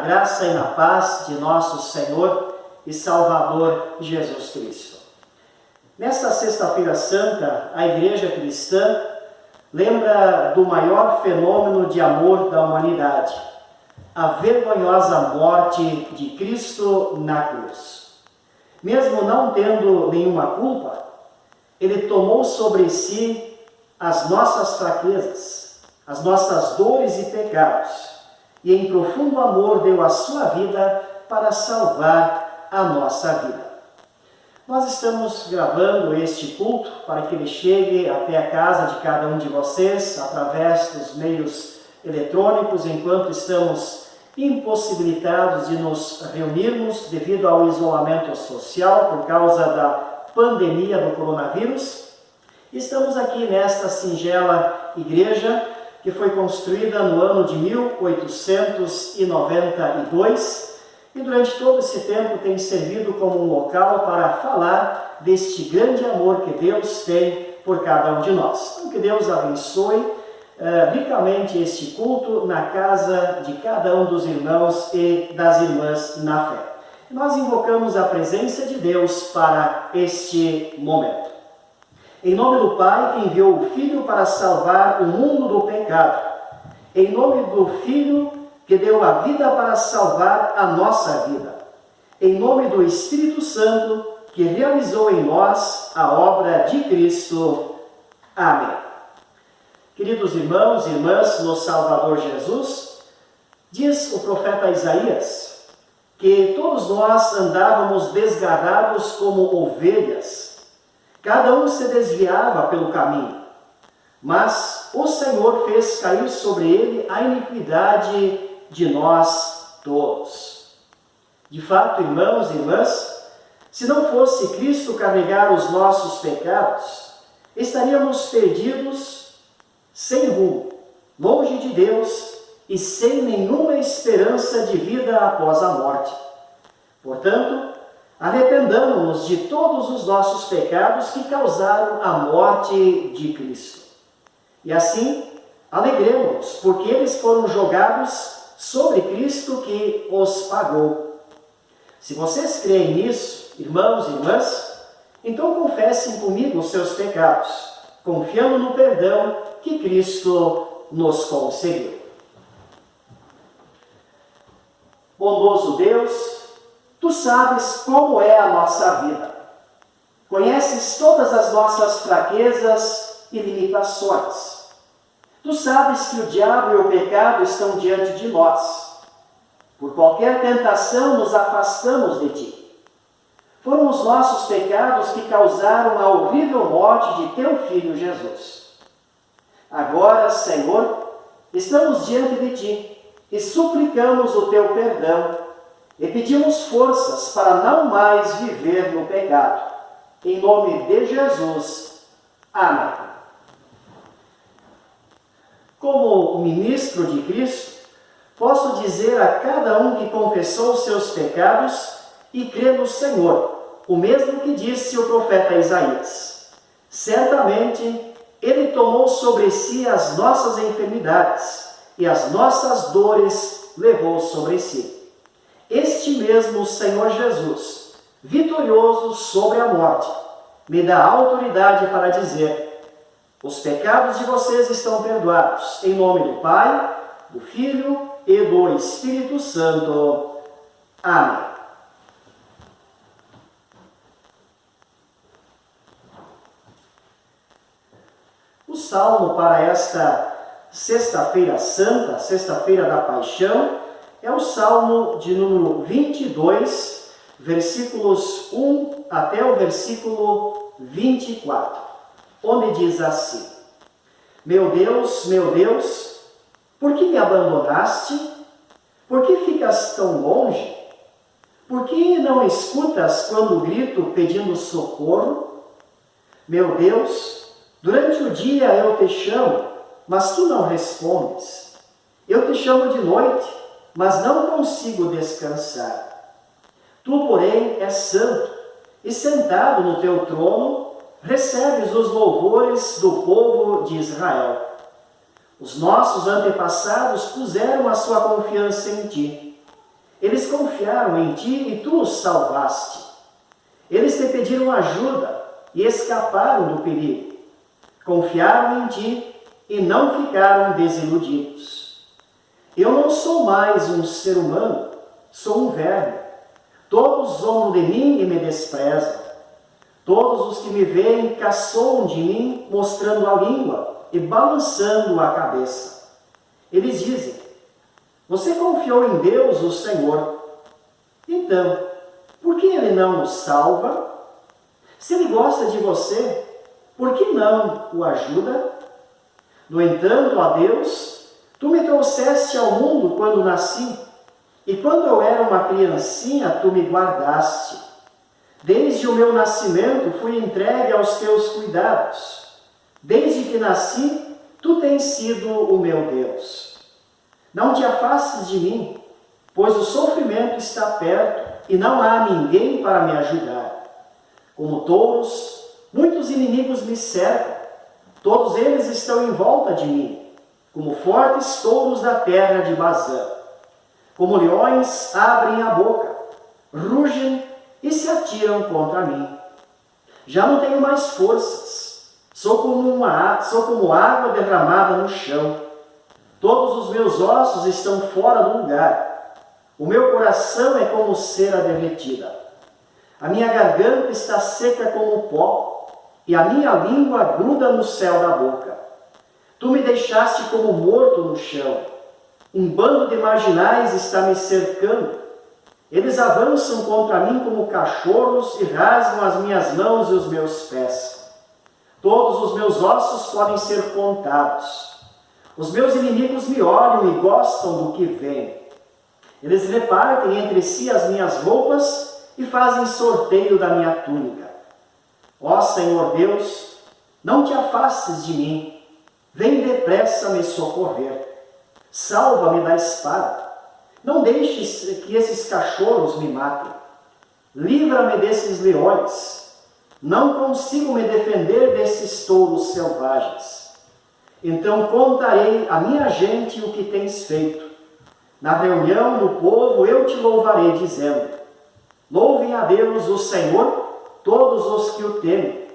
graça e na paz de nosso Senhor e Salvador Jesus Cristo. Nesta Sexta-feira Santa, a Igreja Cristã lembra do maior fenômeno de amor da humanidade, a vergonhosa morte de Cristo na cruz. Mesmo não tendo nenhuma culpa, Ele tomou sobre si as nossas fraquezas, as nossas dores e pecados, e em profundo amor deu a sua vida para salvar a nossa vida. Nós estamos gravando este culto para que ele chegue até a casa de cada um de vocês, através dos meios eletrônicos, enquanto estamos impossibilitados de nos reunirmos devido ao isolamento social por causa da pandemia do coronavírus. Estamos aqui nesta singela igreja que foi construída no ano de 1892 e durante todo esse tempo tem servido como um local para falar deste grande amor que Deus tem por cada um de nós. Então, que Deus abençoe ricamente este culto na casa de cada um dos irmãos e das irmãs na fé. Nós invocamos a presença de Deus para este momento. Em nome do Pai, que enviou o Filho para salvar o mundo do pecado. Em nome do Filho, que deu a vida para salvar a nossa vida. Em nome do Espírito Santo, que realizou em nós a obra de Cristo. Amém. Queridos irmãos e irmãs no Salvador Jesus, diz o profeta Isaías que todos nós andávamos desgarrados como ovelhas. Cada um se desviava pelo caminho, mas o Senhor fez cair sobre ele a iniquidade de nós todos. De fato, irmãos e irmãs, se não fosse Cristo carregar os nossos pecados, estaríamos perdidos, sem rumo, longe de Deus e sem nenhuma esperança de vida após a morte. Portanto, arrependamo-nos de todos os nossos pecados que causaram a morte de Cristo. E assim, alegremos-nos, porque eles foram jogados sobre Cristo que os pagou. Se vocês creem nisso, irmãos e irmãs, então confessem comigo os seus pecados, confiando no perdão que Cristo nos concedeu. Bondoso Deus, Tu sabes como é a nossa vida. Conheces todas as nossas fraquezas e limitações. Tu sabes que o diabo e o pecado estão diante de nós. Por qualquer tentação nos afastamos de Ti. Foram os nossos pecados que causaram a horrível morte de Teu Filho Jesus. Agora, Senhor, estamos diante de Ti e suplicamos o Teu perdão e pedimos forças para não mais viver no pecado. Em nome de Jesus. Amém. Como ministro de Cristo, posso dizer a cada um que confessou seus pecados e crê no Senhor, o mesmo que disse o profeta Isaías. Certamente, Ele tomou sobre si as nossas enfermidades e as nossas dores levou sobre si. Este mesmo Senhor Jesus, vitorioso sobre a morte, me dá autoridade para dizer: os pecados de vocês estão perdoados. Em nome do Pai, do Filho e do Espírito Santo. Amém. O salmo para esta Sexta-feira Santa, Sexta-feira da Paixão, é o Salmo de número 22, versículos 1 até o versículo 24, onde diz assim: meu Deus, por que me abandonaste? Por que ficas tão longe? Por que não escutas quando grito pedindo socorro? Meu Deus, durante o dia eu te chamo, mas tu não respondes. Eu te chamo de noite, mas não consigo descansar. Tu, porém, és santo, e sentado no teu trono, recebes os louvores do povo de Israel. Os nossos antepassados puseram a sua confiança em ti. Eles confiaram em ti e tu os salvaste. Eles te pediram ajuda e escaparam do perigo. Confiaram em ti e não ficaram desiludidos. Eu não sou mais um ser humano, sou um verme. Todos zombam de mim e me desprezam. Todos os que me veem caçoam de mim, mostrando a língua e balançando a cabeça. Eles dizem: você confiou em Deus, o Senhor. Então, por que Ele não o salva? Se Ele gosta de você, por que não o ajuda? No entanto, ó Deus, Tu me trouxeste ao mundo quando nasci, e quando eu era uma criancinha, Tu me guardaste. Desde o meu nascimento fui entregue aos Teus cuidados. Desde que nasci, Tu tens sido o meu Deus. Não te afastes de mim, pois o sofrimento está perto e não há ninguém para me ajudar. Como touros, muitos inimigos me cercam. Todos eles estão em volta de mim, como fortes touros da terra de Bazã. Como leões abrem a boca, rugem e se atiram contra mim. Já não tenho mais forças, sou como água derramada no chão. Todos os meus ossos estão fora do lugar. O meu coração é como cera derretida. A minha garganta está seca como pó, e a minha língua gruda no céu da boca. Tu me deixaste como morto no chão. Um bando de marginais está me cercando. Eles avançam contra mim como cachorros e rasgam as minhas mãos e os meus pés. Todos os meus ossos podem ser contados. Os meus inimigos me olham e gostam do que veem. Eles repartem entre si as minhas roupas e fazem sorteio da minha túnica. Ó Senhor Deus, não te afastes de mim. Vem depressa me socorrer. Salva-me da espada. Não deixes que esses cachorros me matem. Livra-me desses leões. Não consigo me defender desses touros selvagens. Então contarei à minha gente o que tens feito. Na reunião do povo eu te louvarei, dizendo: louvem a Deus, o Senhor, todos os que o temem,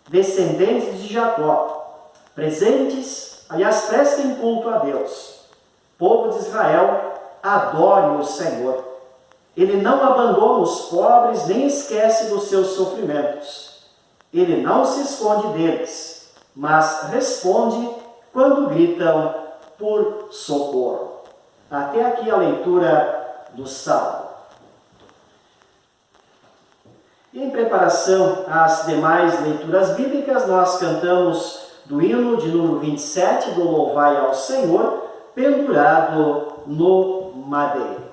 descendentes de Jacó, prestem culto a Deus. Povo de Israel, adore o Senhor. Ele não abandona os pobres, nem esquece dos seus sofrimentos. Ele não se esconde deles, mas responde quando gritam por socorro. Até aqui a leitura do Salmo. E em preparação às demais leituras bíblicas, nós cantamos do hino de número 27, do Louvai ao Senhor, pendurado no madeiro.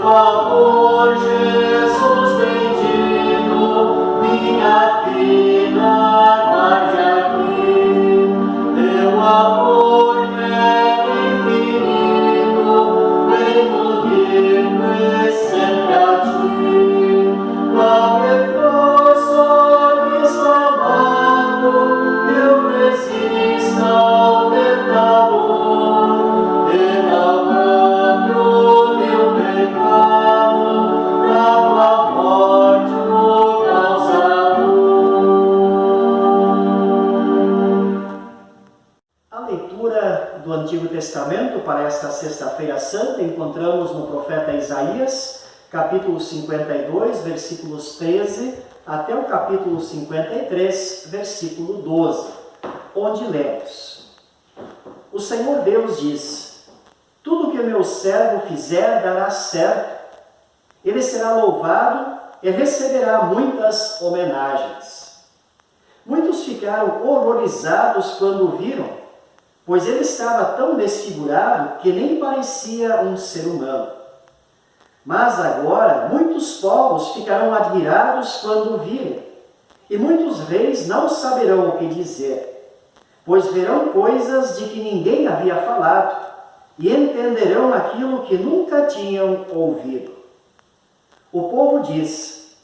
amor, Jesus bendito, minha vida guarde aqui. Teu amor é infinito, vem comigo e sempre a ti. Dá-me força que estou amado, eu resisto ao tentador, derramando o meu pecado, trago a morte o causador. A leitura do Antigo Testamento para esta Sexta-feira Santa encontramos no profeta Isaías, capítulo 52, versículos 13 até o capítulo 53, versículo 12, onde lemos: O Senhor Deus diz: tudo que o meu servo fizer dará certo. Ele será louvado e receberá muitas homenagens. Muitos ficaram horrorizados quando o viram, pois ele estava tão desfigurado que nem parecia um ser humano. Mas agora muitos povos ficarão admirados quando o virem, e muitos reis não saberão o que dizer, pois verão coisas de que ninguém havia falado, e entenderão aquilo que nunca tinham ouvido. O povo diz: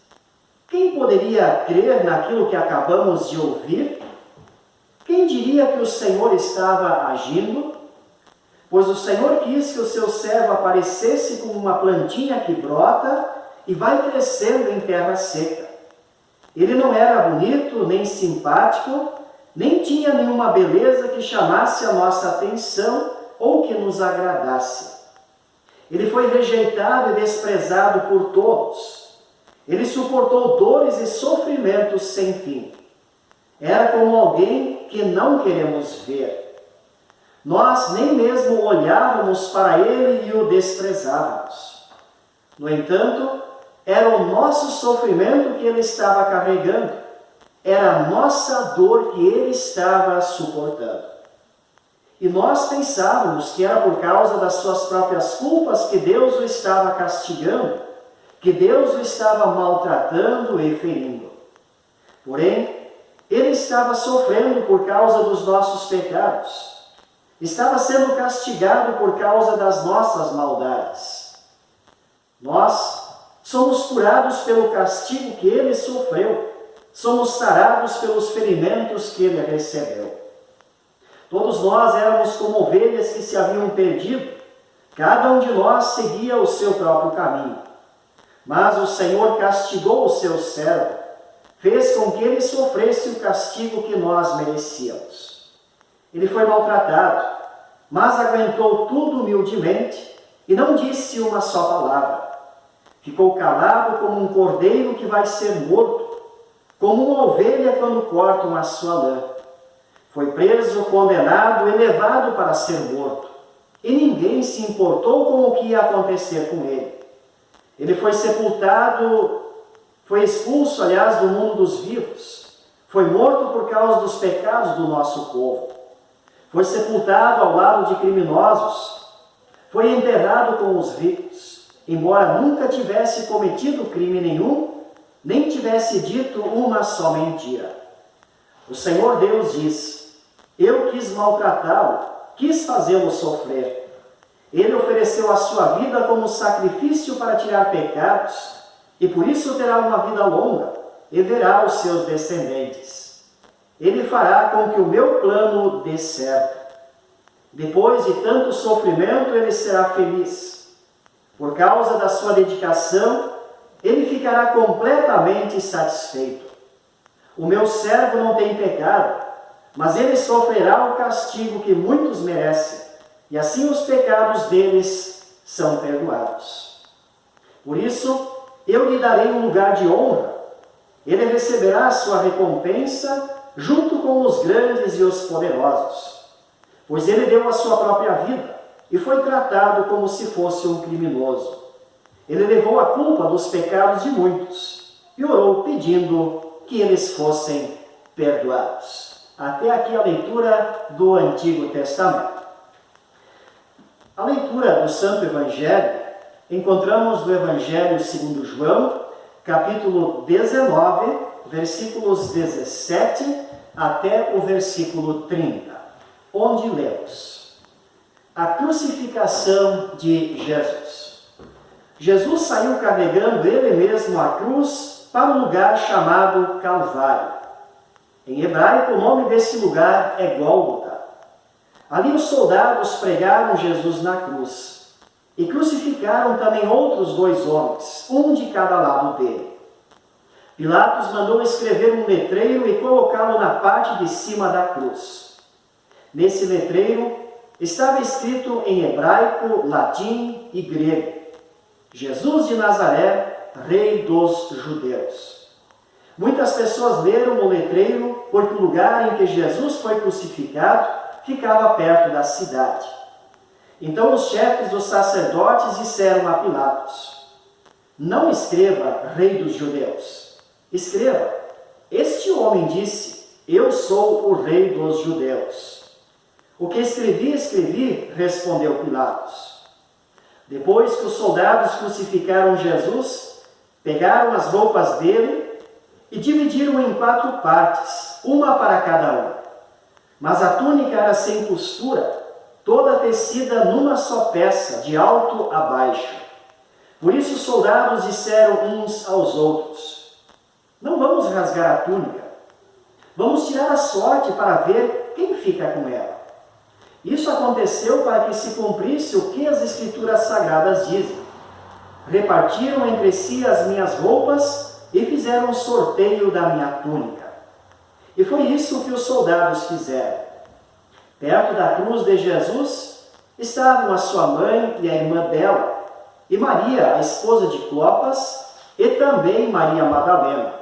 quem poderia crer naquilo que acabamos de ouvir? Quem diria que o Senhor estava agindo? Pois o Senhor quis que o seu servo aparecesse como uma plantinha que brota e vai crescendo em terra seca. Ele não era bonito, nem simpático, nem tinha nenhuma beleza que chamasse a nossa atenção ou que nos agradasse. Ele foi rejeitado e desprezado por todos. Ele suportou dores e sofrimentos sem fim. Era como alguém que não queremos ver. Nós nem mesmo olhávamos para ele e o desprezávamos. No entanto, era o nosso sofrimento que ele estava carregando. Era a nossa dor que ele estava suportando. E nós pensávamos que era por causa das suas próprias culpas que Deus o estava castigando, que Deus o estava maltratando e ferindo. Porém, ele estava sofrendo por causa dos nossos pecados. Estava sendo castigado por causa das nossas maldades. Nós somos curados pelo castigo que ele sofreu. Somos sarados pelos ferimentos que ele recebeu. Todos nós éramos como ovelhas que se haviam perdido. Cada um de nós seguia o seu próprio caminho. Mas o Senhor castigou o seu servo, fez com que ele sofresse o castigo que nós merecíamos. Ele foi maltratado, mas aguentou tudo humildemente e não disse uma só palavra. Ficou calado como um cordeiro que vai ser morto, como uma ovelha quando cortam a sua lã. Foi preso, condenado e levado para ser morto. E ninguém se importou com o que ia acontecer com ele. Ele foi sepultado, foi expulso, aliás, do mundo dos vivos. Foi morto por causa dos pecados do nosso povo. Foi sepultado ao lado de criminosos. Foi enterrado com os ricos, embora nunca tivesse cometido crime nenhum, nem tivesse dito uma só mentira. O Senhor Deus diz: eu quis maltratá-lo, quis fazê-lo sofrer. Ele ofereceu a sua vida como sacrifício para tirar pecados, e por isso terá uma vida longa, e verá os seus descendentes. Ele fará com que o meu plano dê certo. Depois de tanto sofrimento, ele será feliz. Por causa da sua dedicação, ele ficará completamente satisfeito. O meu servo não tem pecado, mas ele sofrerá o castigo que muitos merecem, e assim os pecados deles são perdoados. Por isso, eu lhe darei um lugar de honra. Ele receberá a sua recompensa junto com os grandes e os poderosos, pois ele deu a sua própria vida e foi tratado como se fosse um criminoso. Ele levou a culpa dos pecados de muitos e orou pedindo que eles fossem perdoados. Até aqui a leitura do Antigo Testamento. A leitura do Santo Evangelho encontramos no Evangelho segundo João, capítulo 19, versículos 17 até o versículo 30, onde lemos: a crucificação de Jesus. Jesus saiu carregando ele mesmo a cruz para um lugar chamado Calvário. Em hebraico, o nome desse lugar é Gólgota. Ali os soldados pregaram Jesus na cruz e crucificaram também outros 2 homens, um de cada lado dele. Pilatos mandou escrever um letreiro e colocá-lo na parte de cima da cruz. Nesse letreiro estava escrito em hebraico, latim e grego: Jesus de Nazaré, Rei dos Judeus. Muitas pessoas leram o letreiro porque o lugar em que Jesus foi crucificado ficava perto da cidade. Então os chefes dos sacerdotes disseram a Pilatos: não escreva Rei dos Judeus. Escreva: este homem disse, eu sou o Rei dos Judeus. O que escrevi, respondeu Pilatos. Depois que os soldados crucificaram Jesus, pegaram as roupas dele e dividiram em 4 partes, uma para cada um. Mas a túnica era sem costura, toda tecida numa só peça, de alto a baixo. Por isso os soldados disseram uns aos outros: não vamos rasgar a túnica, vamos tirar a sorte para ver quem fica com ela. Isso aconteceu para que se cumprisse o que as Escrituras Sagradas dizem: repartiram entre si as minhas roupas e fizeram um sorteio da minha túnica. E foi isso que os soldados fizeram. Perto da cruz de Jesus estavam a sua mãe e a irmã dela, e Maria, a esposa de Clopas, e também Maria Madalena.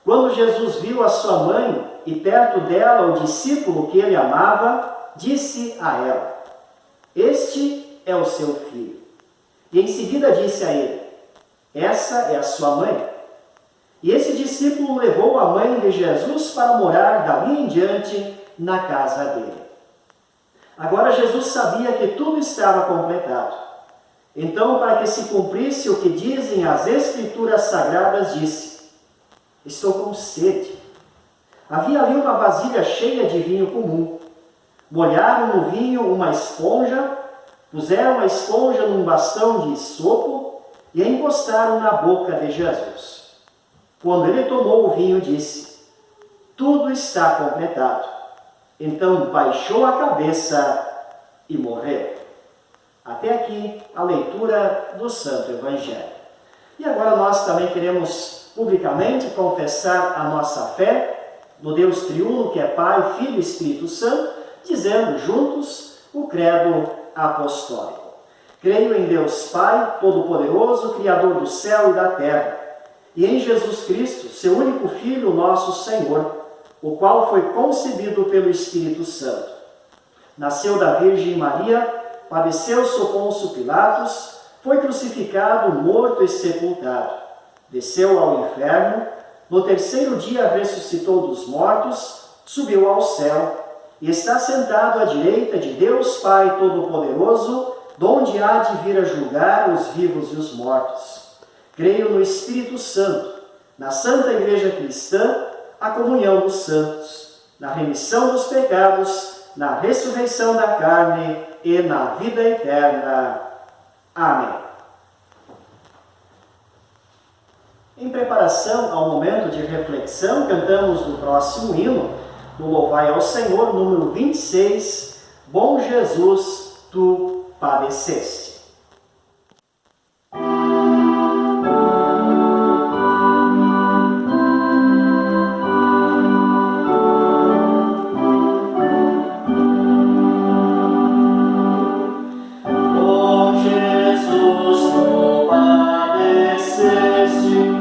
Quando Jesus viu a sua mãe e perto dela o discípulo que ele amava, disse a ela: este é o seu filho. E em seguida disse a ele: essa é a sua mãe. E esse discípulo levou a mãe de Jesus para morar dali em diante na casa dele. Agora Jesus sabia que tudo estava completado. Então, para que se cumprisse o que dizem as Escrituras Sagradas, disse: estou com sede. Havia ali uma vasilha cheia de vinho comum. Molharam no vinho uma esponja, puseram a esponja num bastão de sopo e a encostaram na boca de Jesus. Quando ele tomou o vinho, disse: tudo está completado. Então baixou a cabeça e morreu. Até aqui a leitura do Santo Evangelho. E agora nós também queremos publicamente confessar a nossa fé no Deus triuno, que é Pai, Filho e Espírito Santo, dizendo juntos o credo apostólico. Creio em Deus Pai, Todo-Poderoso, Criador do céu e da terra, e em Jesus Cristo, seu único Filho, nosso Senhor, o qual foi concebido pelo Espírito Santo. Nasceu da Virgem Maria, padeceu sob Pôncio Pilatos, foi crucificado, morto e sepultado. Desceu ao inferno, no terceiro dia ressuscitou dos mortos, subiu ao céu e está sentado à direita de Deus Pai Todo-Poderoso, donde há de vir a julgar os vivos e os mortos. Creio no Espírito Santo, na Santa Igreja Cristã, a comunhão dos santos, na remissão dos pecados, na ressurreição da carne e na vida eterna. Amém. Em preparação ao momento de reflexão, cantamos no próximo hino, do Louvai ao Senhor, número 26, Bom Jesus, tu padeceste. Ofereceste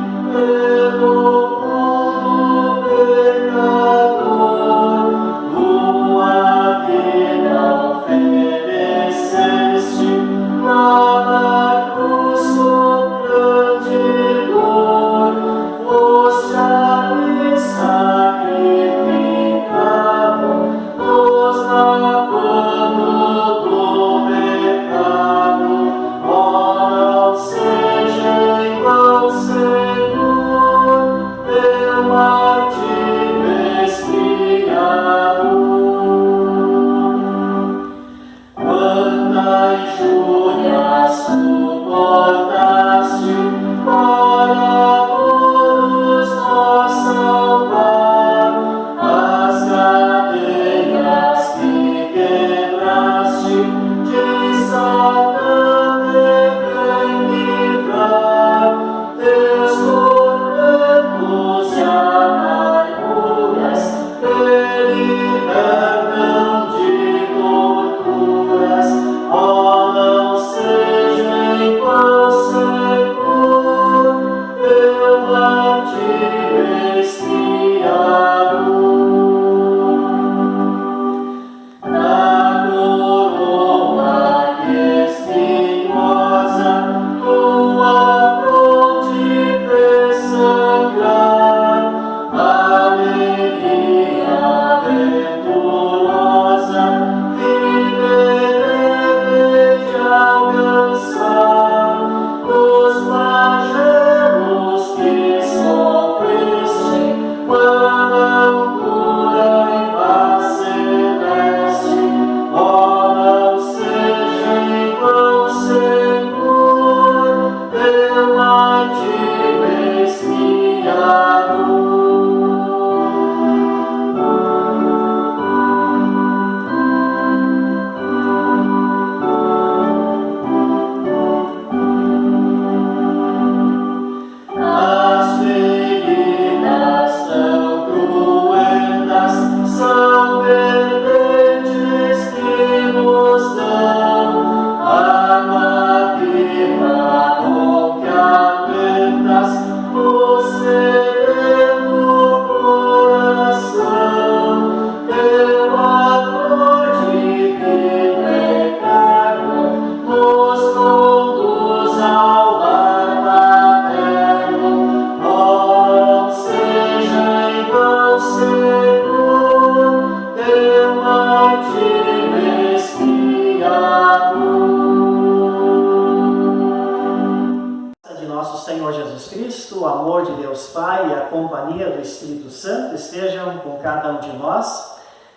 nosso Senhor Jesus Cristo, o amor de Deus Pai e a companhia do Espírito Santo estejam com cada um de nós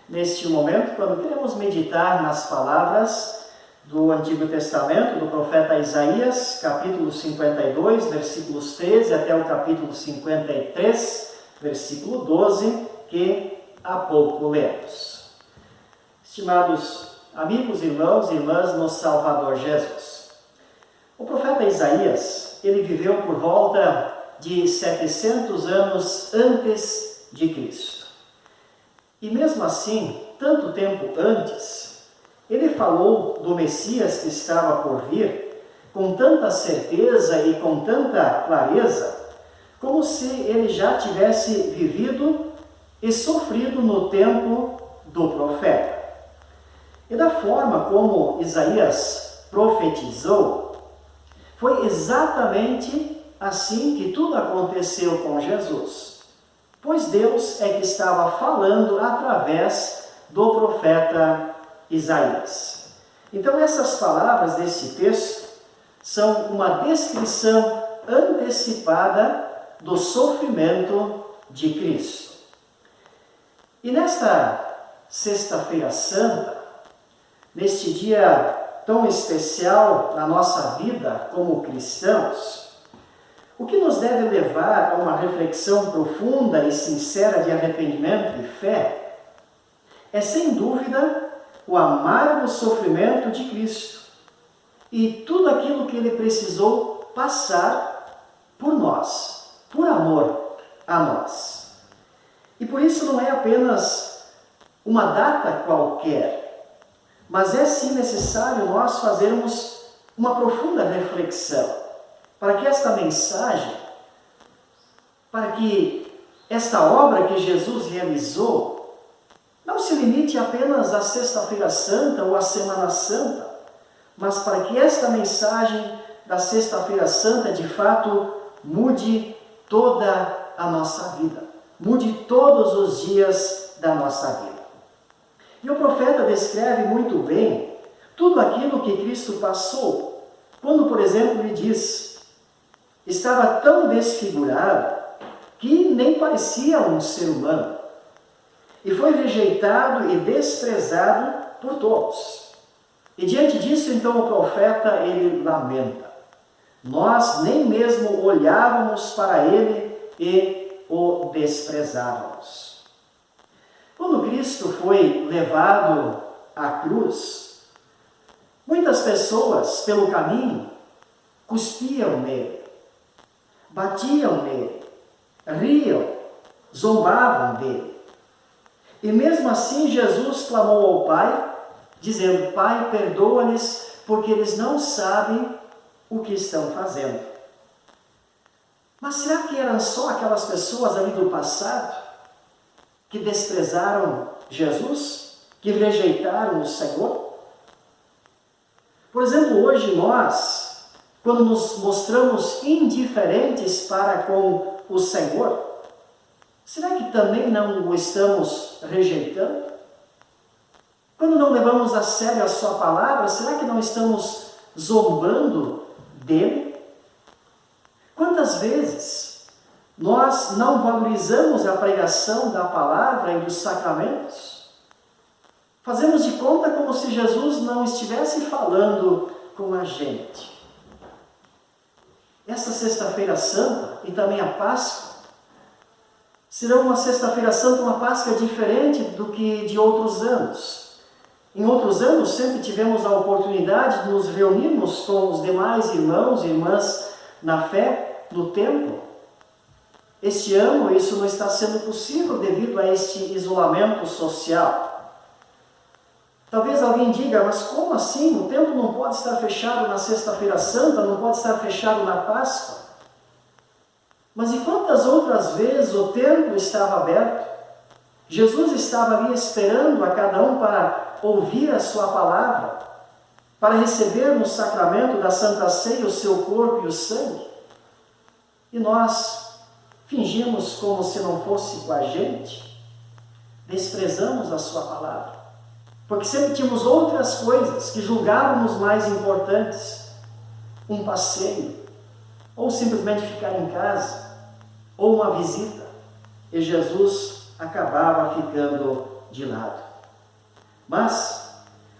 neste momento, quando queremos meditar nas palavras do Antigo Testamento, do profeta Isaías, capítulo 52, versículos 13 até o capítulo 53, versículo 12, que há pouco lemos. Estimados amigos, irmãos e irmãs no Salvador Jesus, o profeta Isaías, ele viveu por volta de 700 anos antes de Cristo. E mesmo assim, tanto tempo antes, ele falou do Messias que estava por vir com tanta certeza e com tanta clareza, como se ele já tivesse vivido e sofrido no tempo do profeta. E da forma como Isaías profetizou, foi exatamente assim que tudo aconteceu com Jesus, pois Deus é que estava falando através do profeta Isaías. Então essas palavras desse texto são uma descrição antecipada do sofrimento de Cristo. E nesta Sexta-feira Santa, neste dia tão especial na nossa vida como cristãos, o que nos deve levar a uma reflexão profunda e sincera de arrependimento e fé é, sem dúvida, o amargo sofrimento de Cristo e tudo aquilo que ele precisou passar por nós, por amor a nós. E por isso não é apenas uma data qualquer, mas é sim necessário nós fazermos uma profunda reflexão para que esta mensagem, para que esta obra que Jesus realizou, não se limite apenas à Sexta-feira Santa ou à Semana Santa, mas para que esta mensagem da Sexta-feira Santa de fato mude toda a nossa vida, mude todos os dias da nossa vida. E o profeta descreve muito bem tudo aquilo que Cristo passou, quando, por exemplo, ele diz: estava tão desfigurado que nem parecia um ser humano, e foi rejeitado e desprezado por todos. E diante disso, então, o profeta, ele lamenta: nós nem mesmo olhávamos para ele e o desprezávamos. Quando Cristo foi levado à cruz, muitas pessoas pelo caminho cuspiam nele, batiam nele, riam, zombavam dele. E mesmo assim Jesus clamou ao Pai, dizendo: Pai, perdoa-lhes, porque eles não sabem o que estão fazendo. Mas será que eram só aquelas pessoas ali do passado que desprezaram Jesus, que rejeitaram o Senhor? Por exemplo, hoje nós, quando nos mostramos indiferentes para com o Senhor, será que também não o estamos rejeitando? Quando não levamos a sério a sua palavra, será que não estamos zombando dele? Quantas vezes nós não valorizamos a pregação da palavra e dos sacramentos? Fazemos de conta como se Jesus não estivesse falando com a gente. Essa Sexta-feira Santa e também a Páscoa serão uma Sexta-feira Santa, uma Páscoa diferente do que de outros anos. Em outros anos sempre tivemos a oportunidade de nos reunirmos com os demais irmãos e irmãs na fé, no templo. Este ano isso não está sendo possível devido a este isolamento social. Talvez alguém diga: mas como assim? O templo não pode estar fechado na Sexta-feira Santa, não pode estar fechado na Páscoa? Mas e quantas outras vezes o templo estava aberto? Jesus estava ali esperando a cada um para ouvir a sua palavra, para receber no sacramento da Santa Ceia o seu corpo e o sangue. E nós fingimos como se não fosse com a gente, desprezamos a sua palavra, porque sempre tínhamos outras coisas que julgávamos mais importantes, um passeio, ou simplesmente ficar em casa, ou uma visita, e Jesus acabava ficando de lado. Mas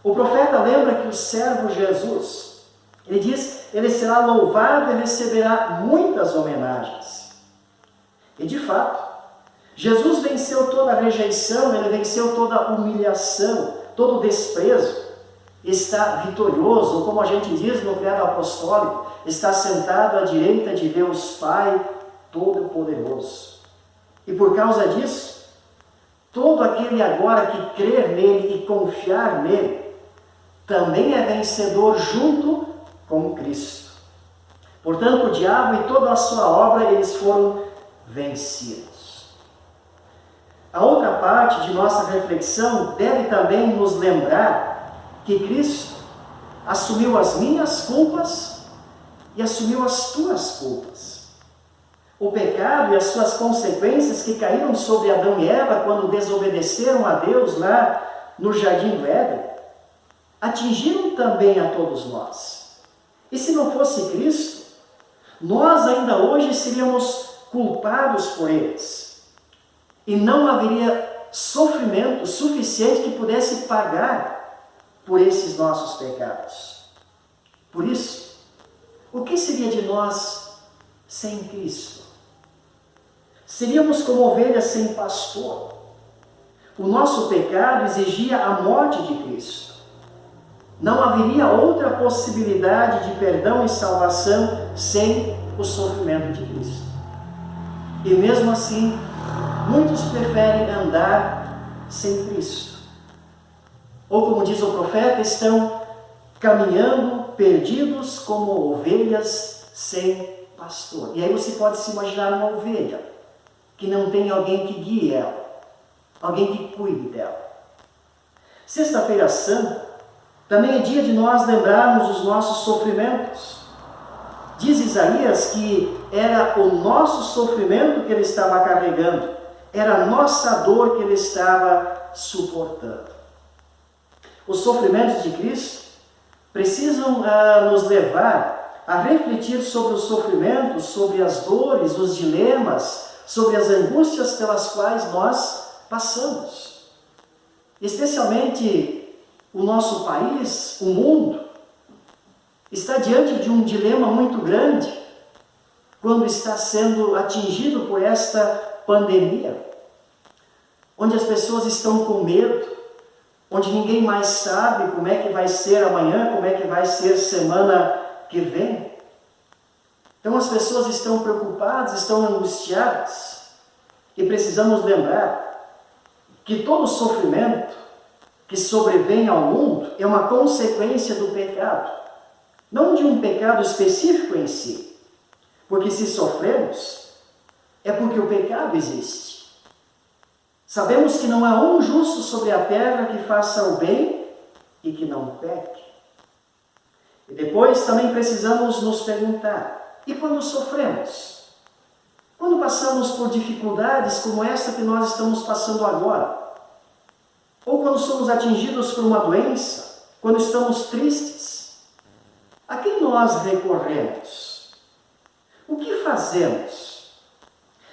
o profeta lembra que o servo Jesus, ele diz, ele será louvado e receberá muitas homenagens. E de fato, Jesus venceu toda a rejeição, ele venceu toda a humilhação, todo o desprezo, está vitorioso, ou como a gente diz no Credo Apostólico, está sentado à direita de Deus Pai Todo-Poderoso. E por causa disso, todo aquele agora que crer nele e confiar nele, também é vencedor junto com Cristo. Portanto, o diabo e toda a sua obra, eles foram vencidos. A outra parte de nossa reflexão deve também nos lembrar que Cristo assumiu as minhas culpas e assumiu as tuas culpas. O pecado e as suas consequências que caíram sobre Adão e Eva quando desobedeceram a Deus lá no Jardim do Éden, atingiram também a todos nós. E se não fosse Cristo, nós ainda hoje seríamos culpados por eles. E não haveria sofrimento suficiente que pudesse pagar por esses nossos pecados. Por isso, o que seria de nós sem Cristo? Seríamos como ovelhas sem pastor. O nosso pecado exigia a morte de Cristo. Não haveria outra possibilidade de perdão e salvação sem o sofrimento de Cristo. E mesmo assim, muitos preferem andar sem Cristo. Ou como diz o profeta, estão caminhando perdidos como ovelhas sem pastor. E aí você pode se imaginar uma ovelha que não tem alguém que guie ela, alguém que cuide dela. Sexta-feira Santa também é dia de nós lembrarmos os nossos sofrimentos. Diz Isaías que era o nosso sofrimento que ele estava carregando, era a nossa dor que ele estava suportando. Os sofrimentos de Cristo precisam nos levar a refletir sobre os sofrimentos, sobre as dores, os dilemas, sobre as angústias pelas quais nós passamos. Especialmente o nosso país, o mundo, está diante de um dilema muito grande quando está sendo atingido por esta pandemia, onde as pessoas estão com medo, onde ninguém mais sabe como é que vai ser amanhã, como é que vai ser semana que vem. Então as pessoas estão preocupadas, estão angustiadas, e precisamos lembrar que todo sofrimento que sobrevém ao mundo é uma consequência do pecado, não de um pecado específico em si, porque se sofremos, é porque o pecado existe. Sabemos que não há um justo sobre a terra que faça o bem e que não peque. E depois também precisamos nos perguntar, e quando sofremos? Quando passamos por dificuldades como esta que nós estamos passando agora? Ou quando somos atingidos por uma doença? Quando estamos tristes? A quem nós recorremos? O que fazemos?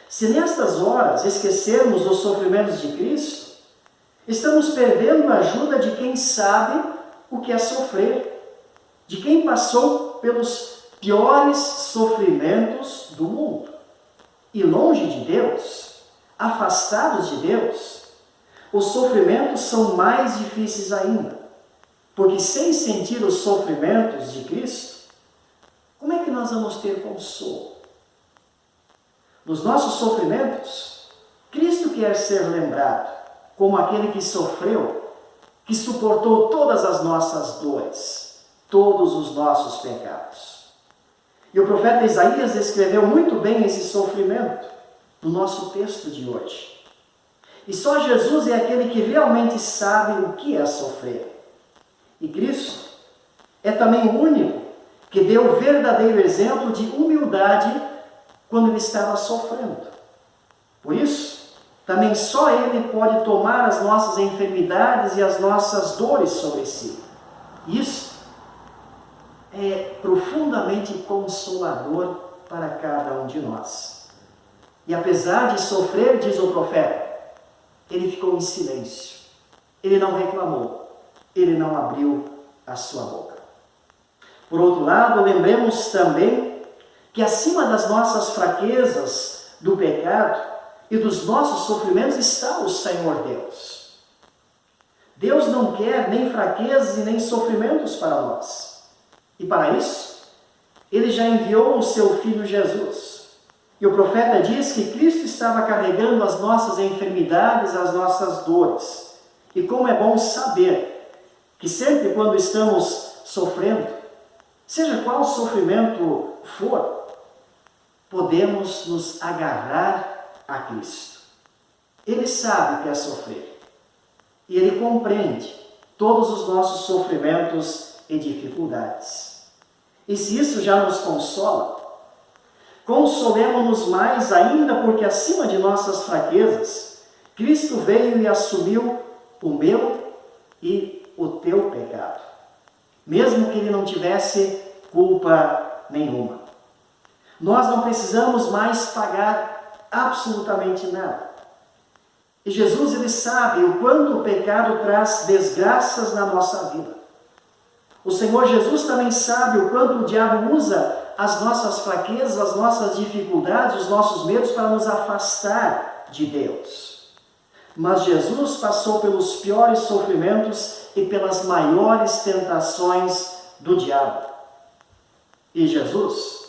Se nestas horas esquecermos os sofrimentos de Cristo, estamos perdendo a ajuda de quem sabe o que é sofrer, de quem passou pelos piores sofrimentos do mundo. E longe de Deus, afastados de Deus, os sofrimentos são mais difíceis ainda. Porque sem sentir os sofrimentos de Cristo, como é que nós vamos ter consolo? Nos nossos sofrimentos, Cristo quer ser lembrado como aquele que sofreu, que suportou todas as nossas dores, todos os nossos pecados. E o profeta Isaías descreveu muito bem esse sofrimento no nosso texto de hoje. E só Jesus é aquele que realmente sabe o que é sofrer. E Cristo é também o único que deu o verdadeiro exemplo de humildade quando ele estava sofrendo. Por isso, também só ele pode tomar as nossas enfermidades e as nossas dores sobre si. Isso é profundamente consolador para cada um de nós. E apesar de sofrer, diz o profeta, ele ficou em silêncio. Ele não reclamou. Ele não abriu a sua boca. Por outro lado, lembremos também que acima das nossas fraquezas, do pecado e dos nossos sofrimentos está o Senhor Deus. Deus não quer nem fraquezas e nem sofrimentos para nós. E para isso, Ele já enviou o seu Filho Jesus. E o profeta diz que Cristo estava carregando as nossas enfermidades, as nossas dores. E como é bom saber que sempre quando estamos sofrendo, seja qual sofrimento for, podemos nos agarrar a Cristo. Ele sabe o que é sofrer. E Ele compreende todos os nossos sofrimentos e dificuldades. E se isso já nos consola, consolemos-nos mais ainda, porque acima de nossas fraquezas, Cristo veio e assumiu o meu e o teu pecado, mesmo que Ele não tivesse culpa nenhuma. Nós não precisamos mais pagar absolutamente nada. E Jesus, Ele sabe o quanto o pecado traz desgraças na nossa vida. O Senhor Jesus também sabe o quanto o diabo usa as nossas fraquezas, as nossas dificuldades, os nossos medos para nos afastar de Deus. Mas Jesus passou pelos piores sofrimentos e pelas maiores tentações do diabo. E Jesus,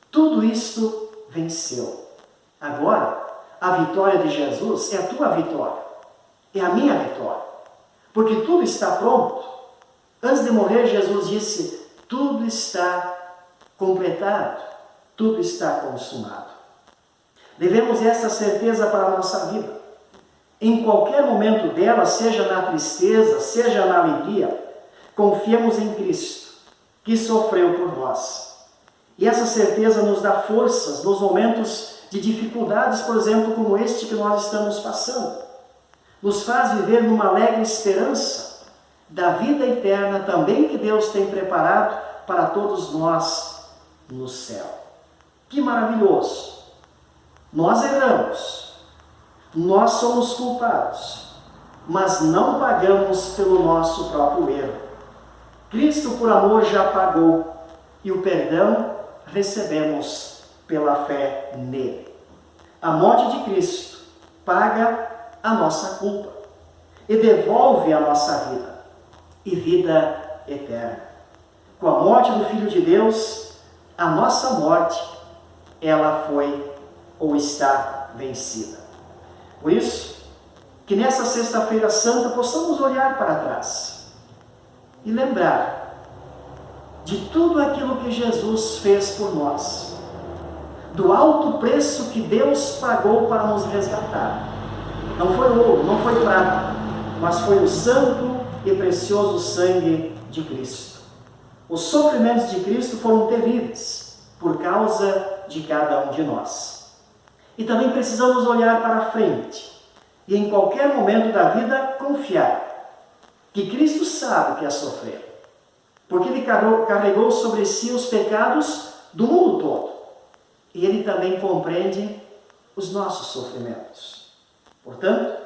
tudo isto venceu. Agora, a vitória de Jesus é a tua vitória, é a minha vitória, porque tudo está pronto. Antes de morrer, Jesus disse, tudo está completado, tudo está consumado. Devemos essa certeza para a nossa vida. Em qualquer momento dela, seja na tristeza, seja na alegria, confiemos em Cristo, que sofreu por nós. E essa certeza nos dá forças nos momentos de dificuldades, por exemplo, como este que nós estamos passando. Nos faz viver numa alegre esperança da vida eterna também que Deus tem preparado para todos nós no céu. Que maravilhoso! Nós erramos, nós somos culpados, mas não pagamos pelo nosso próprio erro. Cristo, por amor, já pagou e o perdão recebemos pela fé nele. A morte de Cristo paga a nossa culpa e devolve a nossa vida e vida eterna. Com a morte do Filho de Deus, a nossa morte, ela foi ou está vencida. Por isso, que nessa Sexta-feira Santa possamos olhar para trás e lembrar de tudo aquilo que Jesus fez por nós, do alto preço que Deus pagou para nos resgatar. Não foi ouro, não foi prata, mas foi o santo e precioso sangue de Cristo. Os sofrimentos de Cristo foram terríveis por causa de cada um de nós. E também precisamos olhar para frente e em qualquer momento da vida confiar que Cristo sabe o que é sofrer, porque Ele carregou sobre si os pecados do mundo todo e Ele também compreende os nossos sofrimentos. Portanto,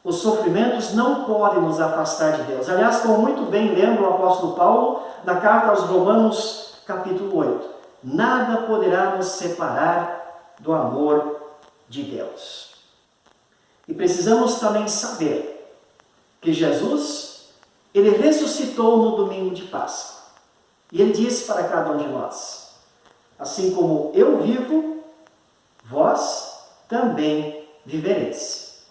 os sofrimentos não podem nos afastar de Deus. Aliás, como muito bem lembra o apóstolo Paulo na carta aos Romanos, capítulo 8. Nada poderá nos separar do amor de Deus. E precisamos também saber que Jesus, Ele ressuscitou no domingo de Páscoa. E Ele disse para cada um de nós, assim como eu vivo, vós também vivereis.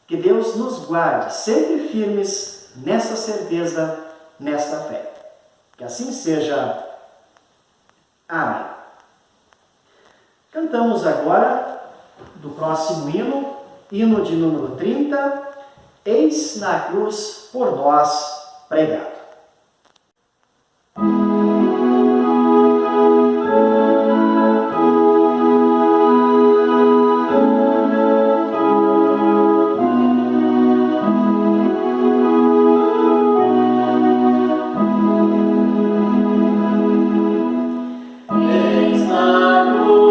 Que Deus nos guarde sempre firmes nessa certeza, nesta fé. Que assim seja. Amém. Cantamos agora do próximo hino, hino de número 30, Eis na cruz por nós pregado. Eis na cruz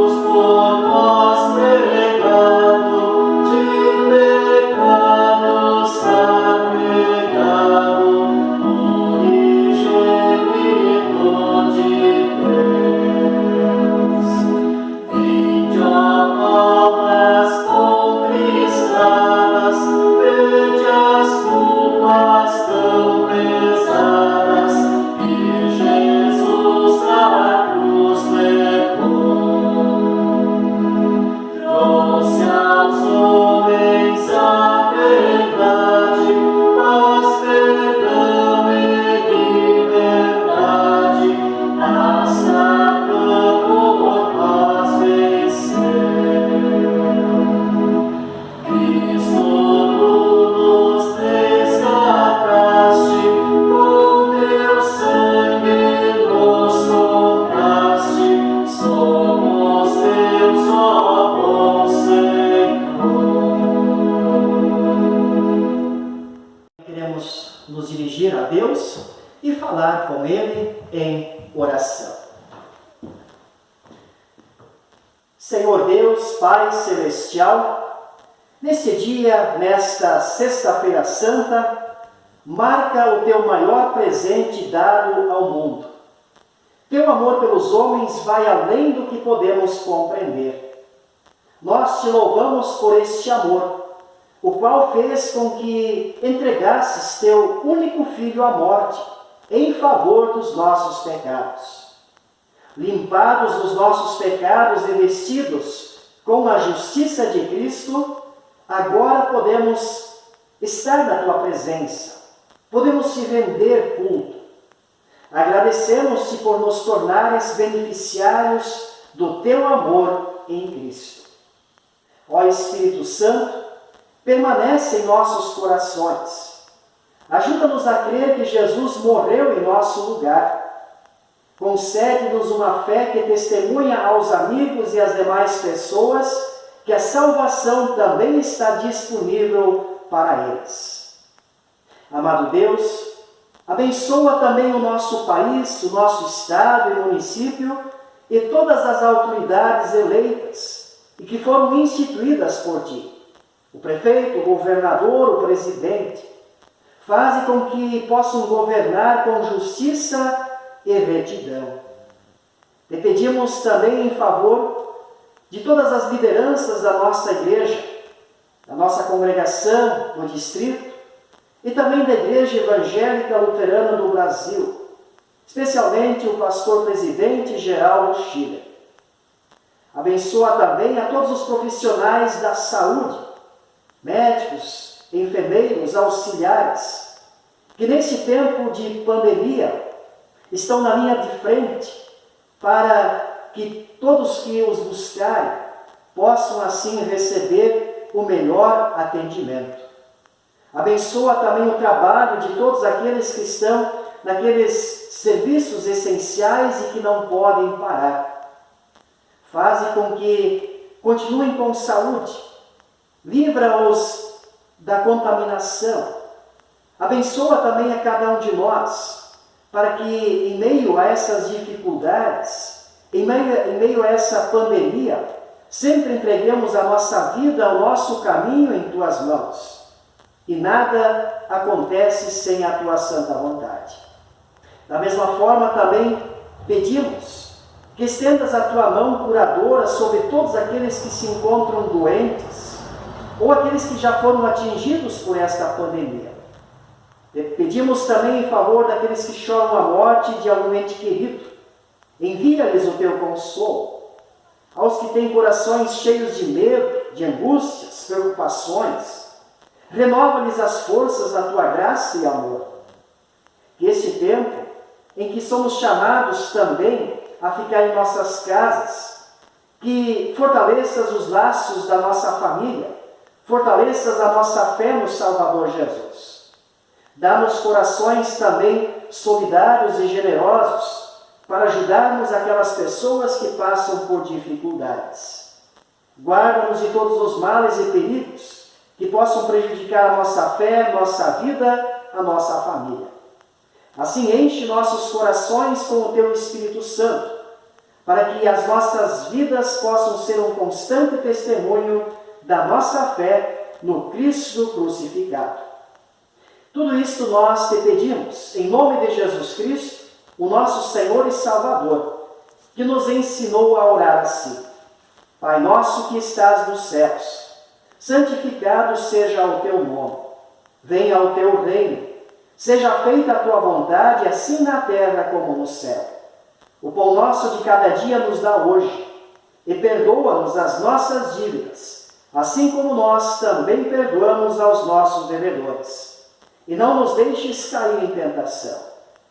caminhar com Ele em oração. Senhor Deus, Pai Celestial, neste dia, nesta Sexta-feira Santa, marca o Teu maior presente dado ao mundo. Teu amor pelos homens vai além do que podemos compreender. Nós Te louvamos por este amor, o qual fez com que entregasses Teu único Filho à morte, em favor dos nossos pecados. Limpados dos nossos pecados e vestidos com a justiça de Cristo, agora podemos estar na Tua presença, podemos Te render culto. Agradecemos-Te por nos tornares beneficiários do Teu amor em Cristo. Ó Espírito Santo, permanece em nossos corações. Ajuda-nos a crer que Jesus morreu em nosso lugar. Concede-nos uma fé que testemunha aos amigos e às demais pessoas que a salvação também está disponível para eles. Amado Deus, abençoa também o nosso país, o nosso estado e município e todas as autoridades eleitas e que foram instituídas por Ti. O prefeito, o governador, o presidente. Faze com que possam governar com justiça e retidão. Te pedimos também em favor de todas as lideranças da nossa igreja, da nossa congregação no distrito e também da Igreja Evangélica Luterana do Brasil, especialmente o pastor presidente Geraldo Schiller. Abençoa também a todos os profissionais da saúde, médicos, enfermeiros, auxiliares, que nesse tempo de pandemia estão na linha de frente para que todos que os buscarem possam assim receber o melhor atendimento. Abençoa também o trabalho de todos aqueles que estão naqueles serviços essenciais e que não podem parar. Faze com que continuem com saúde. Livra-os da contaminação. Abençoa também a cada um de nós, para que em meio a essas dificuldades, em meio a essa pandemia, sempre entreguemos a nossa vida, o nosso caminho em Tuas mãos. E nada acontece sem a Tua santa vontade. Da mesma forma também pedimos que estendas a Tua mão curadora sobre todos aqueles que se encontram doentes, ou aqueles que já foram atingidos por esta pandemia. Pedimos também em favor daqueles que choram a morte de algum ente querido. Envia-lhes o Teu consolo. Aos que têm corações cheios de medo, de angústias, preocupações, renova-lhes as forças da Tua graça e amor. Que este tempo, em que somos chamados também a ficar em nossas casas, que fortaleças os laços da nossa família, fortaleças a nossa fé no Salvador Jesus. Dá-nos corações também solidários e generosos para ajudarmos aquelas pessoas que passam por dificuldades. Guarda-nos de todos os males e perigos que possam prejudicar a nossa fé, nossa vida, a nossa família. Assim, enche nossos corações com o Teu Espírito Santo, para que as nossas vidas possam ser um constante testemunho da nossa fé no Cristo crucificado. Tudo isto nós Te pedimos, em nome de Jesus Cristo, o nosso Senhor e Salvador, que nos ensinou a orar assim: Pai nosso que estás nos céus, santificado seja o Teu nome. Venha o Teu reino. Seja feita a Tua vontade, assim na terra como no céu. O pão nosso de cada dia nos dá hoje, e perdoa-nos as nossas dívidas, assim como nós também perdoamos aos nossos devedores. E não nos deixes cair em tentação,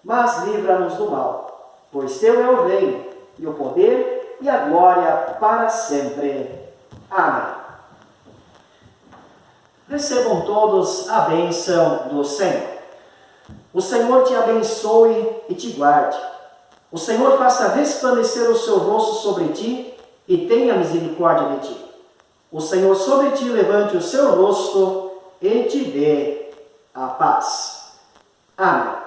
mas livra-nos do mal, pois Teu é o reino, e o poder e a glória para sempre. Amém. Recebam todos a bênção do Senhor. O Senhor te abençoe e te guarde. O Senhor faça resplandecer o seu rosto sobre ti e tenha misericórdia de ti. O Senhor sobre ti levante o seu rosto e te dê a paz. Amém.